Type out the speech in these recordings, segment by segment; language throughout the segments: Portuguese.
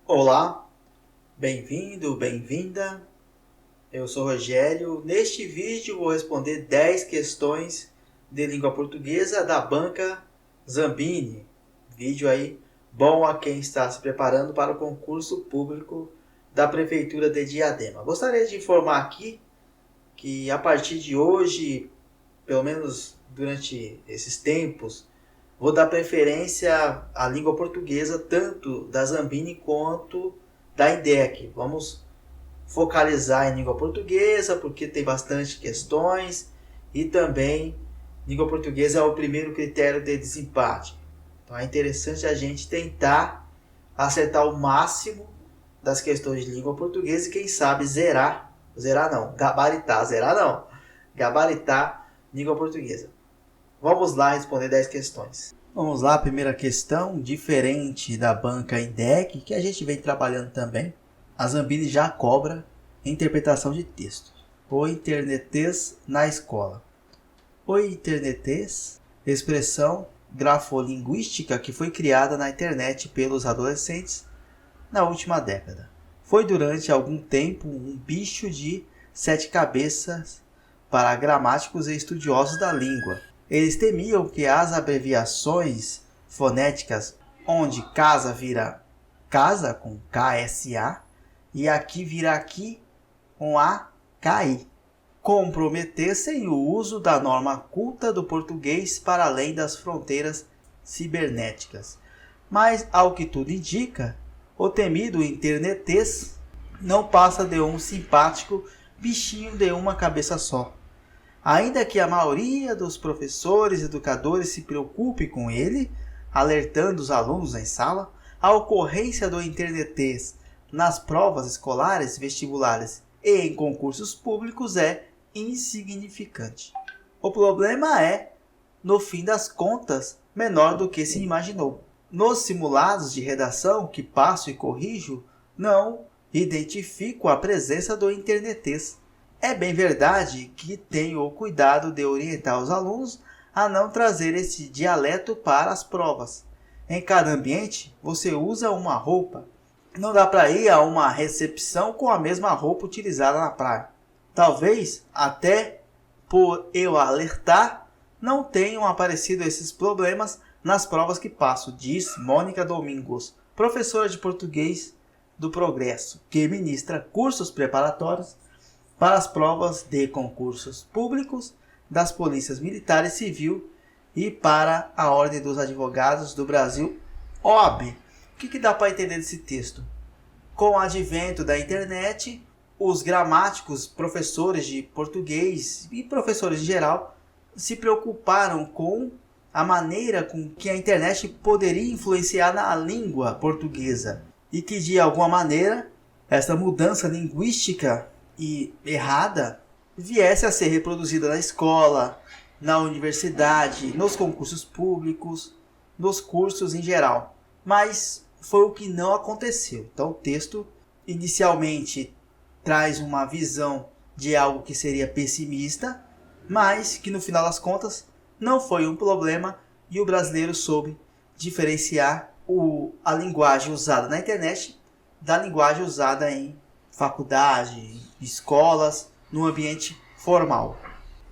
Olá, bem-vindo, bem-vinda. Eu sou Rogério. Neste vídeo vou responder 10 questões de língua portuguesa da banca Zambini. Vídeo aí bom a quem está se preparando para o concurso público da Prefeitura de Diadema. Gostaria de informar aqui que a partir de hoje, pelo menos durante esses tempos, vou dar preferência à língua portuguesa, tanto da Zambini quanto da INDEC. Vamos focalizar em língua portuguesa, porque tem bastante questões, e também língua portuguesa é o primeiro critério de desempate. Então é interessante a gente tentar acertar o máximo das questões de língua portuguesa e quem sabe gabaritar língua portuguesa. Vamos lá responder 10 questões. Vamos lá, primeira questão, diferente da banca INDEC, que a gente vem trabalhando também. A Zambini já cobra interpretação de texto. O internetês na escola. O internetês, expressão grafolinguística que foi criada na internet pelos adolescentes na última década. Foi durante algum tempo um bicho de 7 cabeças para gramáticos e estudiosos da língua. Eles temiam que as abreviações fonéticas, onde casa vira casa com KSA e aqui vira aqui com AKI, comprometessem o uso da norma culta do português para além das fronteiras cibernéticas. Mas, ao que tudo indica, o temido internetês não passa de um simpático bichinho de uma cabeça só. Ainda que a maioria dos professores e educadores se preocupe com ele, alertando os alunos em sala, a ocorrência do internetês nas provas escolares, vestibulares e em concursos públicos é insignificante. O problema é, no fim das contas, menor do que se imaginou. Nos simulados de redação que passo e corrijo, não identifico a presença do internetês. É bem verdade que tenho o cuidado de orientar os alunos a não trazer esse dialeto para as provas. Em cada ambiente, você usa uma roupa. Não dá para ir a uma recepção com a mesma roupa utilizada na praia. Talvez, até por eu alertar, não tenham aparecido esses problemas nas provas que passo, diz Mônica Domingos, professora de português do Progresso, que ministra cursos preparatórios para as provas de concursos públicos das polícias militar e civil e para a Ordem dos Advogados do Brasil, OAB. O que dá para entender desse texto? Com o advento da internet, os gramáticos, professores de português e professores em geral se preocuparam com a maneira com que a internet poderia influenciar na língua portuguesa e que, de alguma maneira, essa mudança linguística e errada viesse a ser reproduzida na escola, na universidade, nos concursos públicos, nos cursos em geral. Mas foi o que não aconteceu. Então o texto inicialmente traz uma visão de algo que seria pessimista, mas que no final das contas não foi um problema e o brasileiro soube diferenciar a linguagem usada na internet da linguagem usada em faculdade, escolas, no ambiente formal.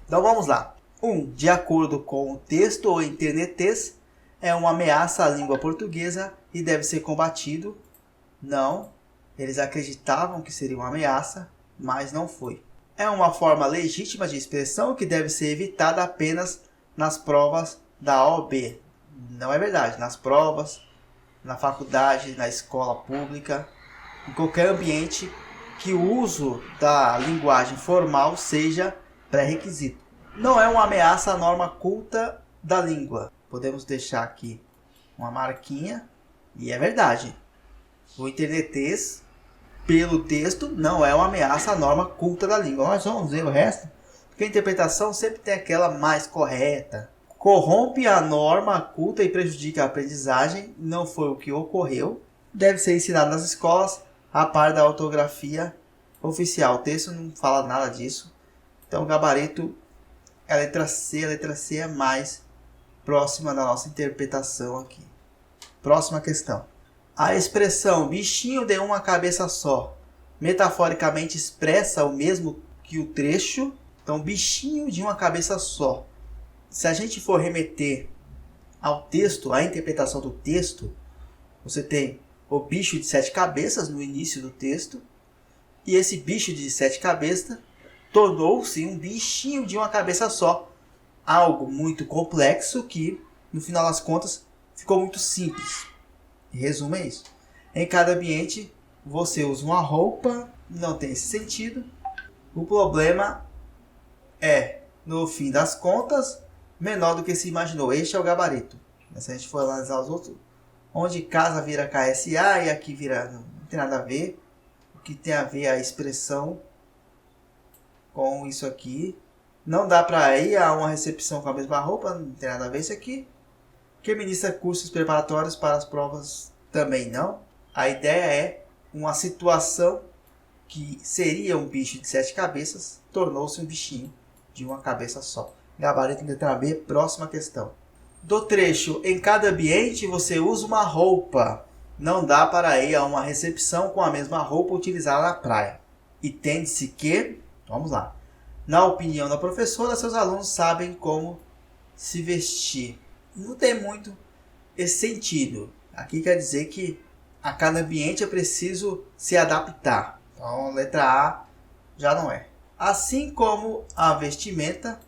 Então vamos lá. 1. De acordo com o texto, o internetês é uma ameaça à língua portuguesa e deve ser combatido. Não, eles acreditavam que seria uma ameaça, mas não foi. É uma forma legítima de expressão que deve ser evitada apenas nas provas da OAB. Não é verdade, nas provas, na faculdade, na escola pública, em qualquer ambiente que o uso da linguagem formal seja pré-requisito. Não é uma ameaça à norma culta da língua. Podemos deixar aqui uma marquinha. E é verdade. O internetês, pelo texto, não é uma ameaça à norma culta da língua. Nós vamos ver o resto. Porque a interpretação sempre tem aquela mais correta. Corrompe a norma culta e prejudica a aprendizagem. Não foi o que ocorreu. Deve ser ensinado nas escolas a par da ortografia oficial. O texto não fala nada disso. Então o gabarito é a letra C. A letra C é mais próxima da nossa interpretação aqui. Próxima questão. A expressão bichinho de uma cabeça só, metaforicamente expressa o mesmo que o trecho. Então, bichinho de uma cabeça só. Se a gente for remeter ao texto, à interpretação do texto, você tem o bicho de 7 cabeças no início do texto. E esse bicho de 7 cabeças tornou-se um bichinho de uma cabeça só. Algo muito complexo que, no final das contas, ficou muito simples. Em resumo, é isso. Em cada ambiente, você usa uma roupa, não tem esse sentido. O problema é, no fim das contas, menor do que se imaginou. Este é o gabarito. Se a gente for analisar os outros, onde casa vira KSA e aqui vira... não tem nada a ver. O que tem a ver é a expressão com isso aqui. Não dá para ir a uma recepção com a mesma roupa, não tem nada a ver isso aqui. Que ministra cursos preparatórios para as provas também não. A ideia é uma situação que seria um bicho de 7 cabeças, tornou-se um bichinho de uma cabeça só. Gabarito letra B, próxima questão. Do trecho, em cada ambiente você usa uma roupa. Não dá para ir a uma recepção com a mesma roupa utilizada na praia. Entende-se que, vamos lá, na opinião da professora, seus alunos sabem como se vestir. Não tem muito esse sentido. Aqui quer dizer que a cada ambiente é preciso se adaptar. Então, letra A já não é. Assim como a vestimenta,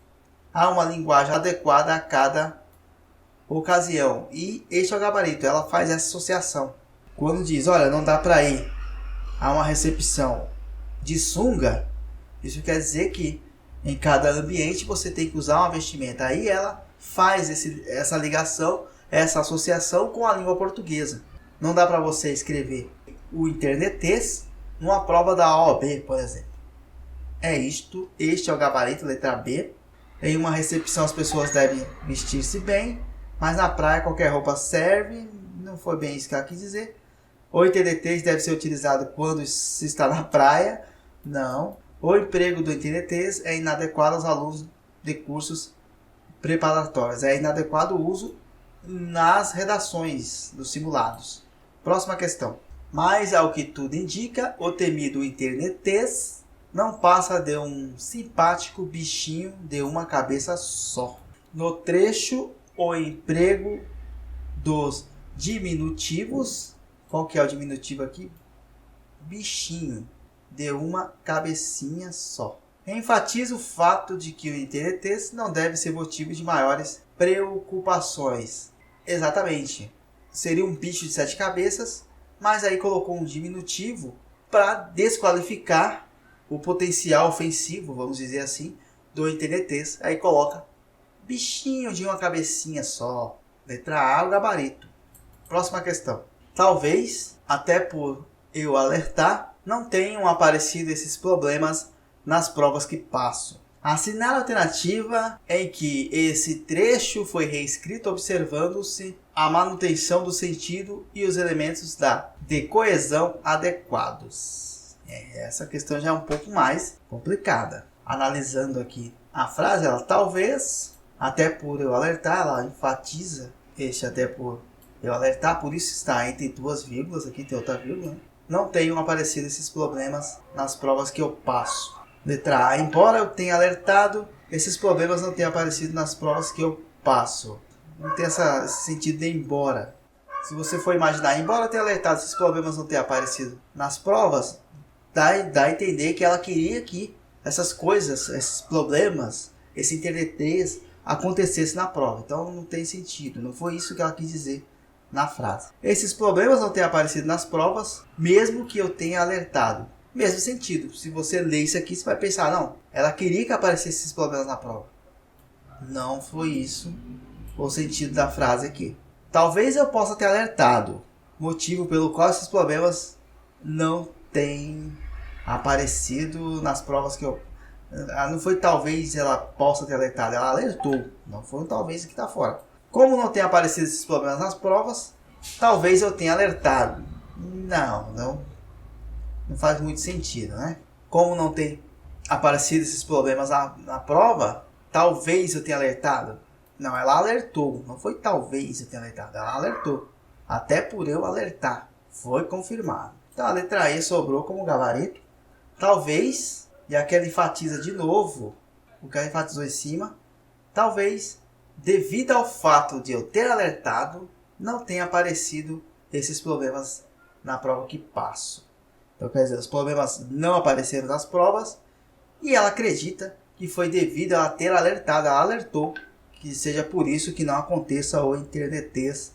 há uma linguagem adequada a cada ocasião. E este é o gabarito, ela faz essa associação. Quando diz, olha, não dá para ir a uma recepção de sunga, isso quer dizer que em cada ambiente você tem que usar uma vestimenta. Aí ela faz essa ligação, essa associação com a língua portuguesa. Não dá para você escrever o internetês numa prova da OAB, por exemplo. É isto, este é o gabarito, letra B. Em uma recepção as pessoas devem vestir-se bem, mas na praia qualquer roupa serve, não foi bem isso que ela quis dizer. O internetês deve ser utilizado quando se está na praia, não. O emprego do internetês é inadequado aos alunos de cursos preparatórios. É inadequado o uso nas redações dos simulados. Próxima questão. Mas, ao que tudo indica, o temido internetês não passa de um simpático bichinho de uma cabeça só. No trecho, o emprego dos diminutivos. Qual que é o diminutivo aqui? Bichinho de uma cabecinha só. Enfatiza o fato de que o internetês não deve ser motivo de maiores preocupações. Exatamente. Seria um bicho de 7 cabeças, mas aí colocou um diminutivo para desqualificar o potencial ofensivo, vamos dizer assim, do internetês. Aí coloca bichinho de uma cabecinha só. Letra A, o gabarito. Próxima questão. Talvez, até por eu alertar, não tenham aparecido esses problemas nas provas que passo. Assinar a alternativa em que esse trecho foi reescrito observando-se a manutenção do sentido e os elementos de coesão adequados. Essa questão já é um pouco mais complicada. Analisando aqui a frase, ela talvez, até por eu alertar, ela enfatiza este até por eu alertar, por isso está entre duas vírgulas, aqui tem outra vírgula, né? Não tenham aparecido esses problemas nas provas que eu passo. Letra A. Embora eu tenha alertado, esses problemas não têm aparecido nas provas que eu passo. Não tem esse sentido de embora. Se você for imaginar, embora eu tenha alertado, esses problemas não tenham aparecido nas provas, dá a entender que ela queria que essas coisas, esses problemas, esse internetês acontecesse na prova. Então não tem sentido. Não foi isso que ela quis dizer na frase. Esses problemas não têm aparecido nas provas, mesmo que eu tenha alertado. Mesmo sentido. Se você ler isso aqui, você vai pensar, não, ela queria que aparecesse esses problemas na prova. Não foi isso o sentido da frase aqui. Talvez eu possa ter alertado, motivo pelo qual esses problemas não têm aparecido nas provas que eu... Não foi talvez ela possa ter alertado, ela alertou. Não foi um talvez que está fora. Como não tem aparecido esses problemas nas provas, talvez eu tenha alertado. Não faz muito sentido, né? Como não tem aparecido esses problemas na prova, talvez eu tenha alertado. Não, ela alertou. Não foi talvez eu tenha alertado, ela alertou. Até por eu alertar. Foi confirmado. Então a letra E sobrou como gabarito. Talvez, e aqui ela enfatiza de novo o que ela enfatizou em cima, talvez, devido ao fato de eu ter alertado, não tenha aparecido esses problemas na prova que passo. Então quer dizer, os problemas não apareceram nas provas e ela acredita que foi devido a ela ter alertado, ela alertou que seja por isso que não aconteça o internetês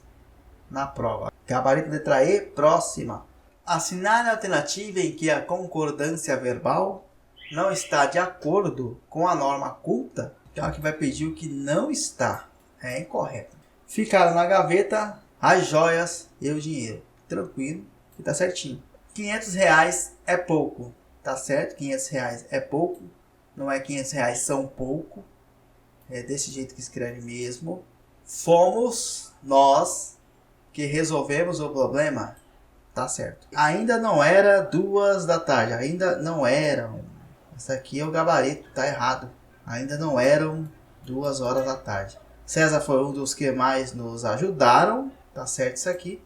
na prova. Gabarito letra E, próxima. Assinar a alternativa em que a concordância verbal não está de acordo com a norma culta. Então aqui vai pedir o que não está. É incorreto. Ficaram na gaveta as joias e o dinheiro. Tranquilo, que tá certinho. R$500 é pouco. Tá certo? R$500 é pouco. Não é R$500 são pouco. É desse jeito que escreve mesmo. Fomos nós que resolvemos o problema. Tá certo. Ainda não era 2 da tarde. Ainda não eram. Isso aqui é o gabarito. Tá errado. Ainda não eram 2 horas da tarde. César foi um dos que mais nos ajudaram. Tá certo isso aqui.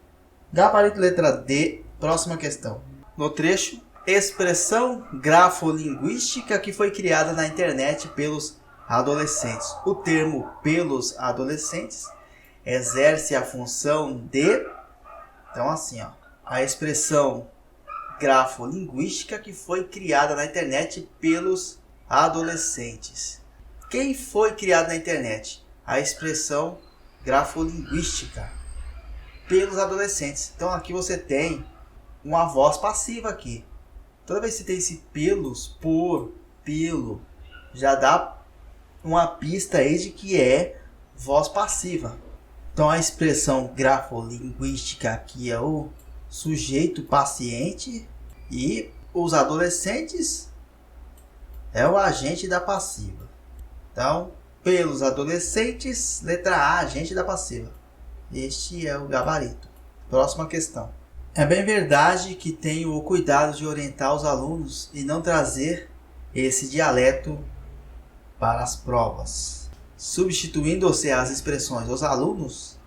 Gabarito letra D. Próxima questão. No trecho, expressão grafolinguística que foi criada na internet pelos adolescentes. O termo pelos adolescentes exerce a função de... Então assim, ó. A expressão grafolinguística que foi criada na internet pelos adolescentes. Quem foi criado na internet? A expressão grafolinguística pelos adolescentes. Então aqui você tem uma voz passiva aqui. Toda vez que você tem esse pelos, por, pelo, já dá uma pista aí de que é voz passiva. Então a expressão grafolinguística aqui é o sujeito paciente e os adolescentes é o agente da passiva. Então, pelos adolescentes, letra A, agente da passiva. Este é o gabarito. Próxima questão. É bem verdade que tenho o cuidado de orientar os alunos e não trazer esse dialeto para as provas. Substituindo-se as expressões os alunos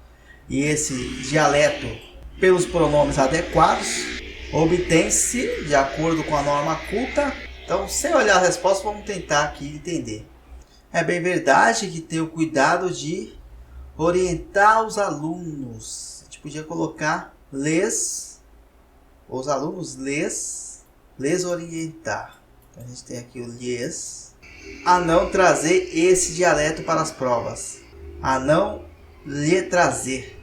e esse dialeto pelos pronomes adequados, obtém-se de acordo com a norma culta. Então, sem olhar a resposta, vamos tentar aqui entender. É bem verdade que tenho cuidado de orientar os alunos. A gente podia colocar os alunos lhes orientar. Então, a gente tem aqui o lhes, a não trazer esse dialeto para as provas. A não lhe trazer.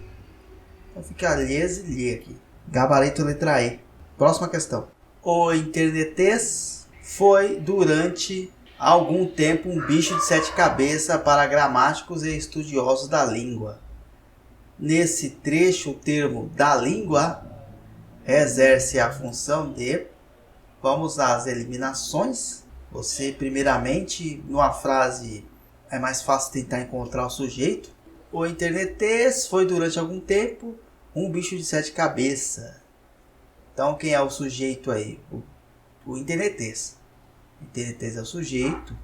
Então fica lhes e lhe aqui. Gabarito letra E. Próxima questão. O internetês foi durante algum tempo um bicho de 7 cabeças para gramáticos e estudiosos da língua. Nesse trecho, o termo da língua exerce a função de... Vamos às eliminações. Você, primeiramente, numa frase, é mais fácil tentar encontrar o sujeito. O internetês foi durante algum tempo um bicho de 7 cabeças. Então, quem é o sujeito aí? O internetês. O internetês é o sujeito.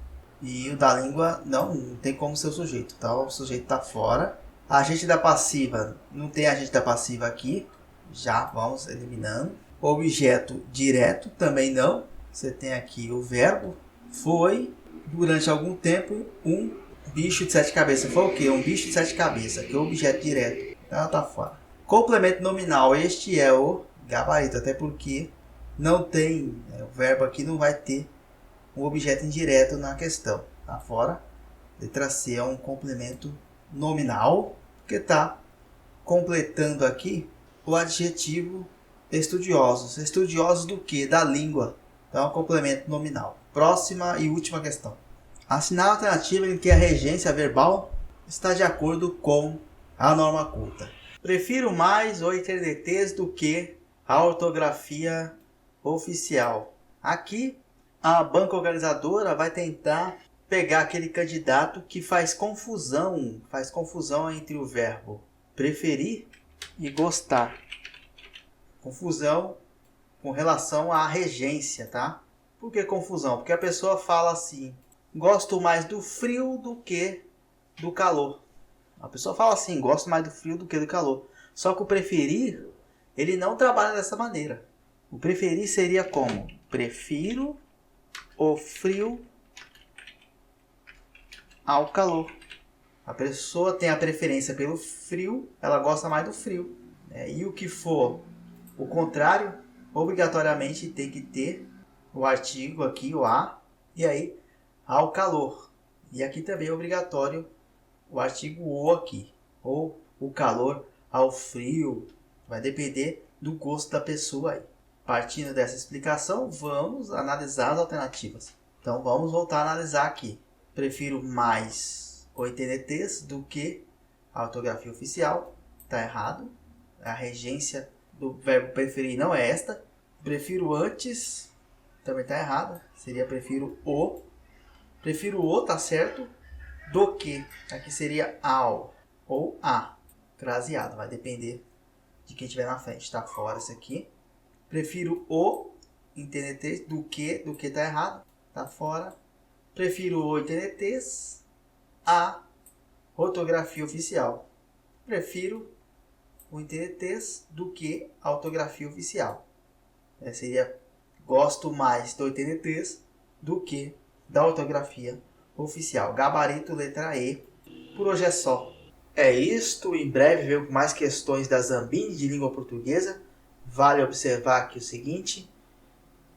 E o da língua não tem como ser o sujeito. Então, o sujeito está fora. Agente da passiva. Não tem agente da passiva aqui. Já vamos eliminando. Objeto direto também não. Você tem aqui o verbo. Foi durante algum tempo um bicho de 7 cabeças. Foi o quê? Um bicho de 7 cabeças. Que é o objeto direto. Então, está fora. Complemento nominal, este é o gabarito, até porque não tem, o verbo aqui não vai ter um objeto indireto na questão, tá fora. Letra C é um complemento nominal, que está completando aqui o adjetivo estudiosos. Estudiosos do que? Da língua. Então é um complemento nominal. Próxima e última questão. Assinar a alternativa em que a regência verbal está de acordo com a norma culta. Prefiro mais o internetês do que a ortografia oficial. Aqui, a banca organizadora vai tentar pegar aquele candidato que faz confusão entre o verbo preferir e gostar. Confusão com relação à regência, tá? Por que confusão? Porque a pessoa fala assim, gosto mais do frio do que do calor. A pessoa fala assim, gosto mais do frio do que do calor. Só que o preferir ele não trabalha dessa maneira. O preferir seria como? Prefiro o frio ao calor. A pessoa tem a preferência pelo frio, ela gosta mais do frio. E o que for o contrário, obrigatoriamente tem que ter o artigo aqui, o a, e aí ao calor. E aqui também é obrigatório o artigo o aqui, ou o calor ao frio. Vai depender do gosto da pessoa aí. Partindo dessa explicação, vamos analisar as alternativas. Então vamos voltar a analisar aqui. Prefiro mais o ITNTs do que a ortografia oficial. Está errado. A regência do verbo preferir não é esta. Prefiro antes, também está errado. Seria prefiro o. Prefiro o, tá certo. Do que, aqui seria ao ou a. Craseado, vai depender de quem estiver na frente. Está fora isso aqui. Prefiro o ITNTs do que está errado. Está fora. Prefiro o ITNTs a ortografia oficial. Prefiro o ITNTs do que a ortografia oficial. Seria gosto mais do ITNTs do que da ortografia oficial. Gabarito letra E. Por hoje é só. É isto. Em breve venho com mais questões da Zambini de língua portuguesa. Vale observar aqui o seguinte.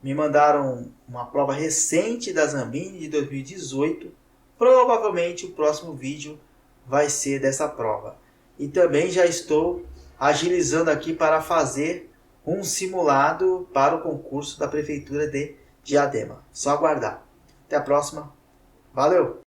Me mandaram uma prova recente da Zambini de 2018. Provavelmente o próximo vídeo vai ser dessa prova. E também já estou agilizando aqui para fazer um simulado para o concurso da Prefeitura de Diadema. Só aguardar. Até a próxima. Valeu!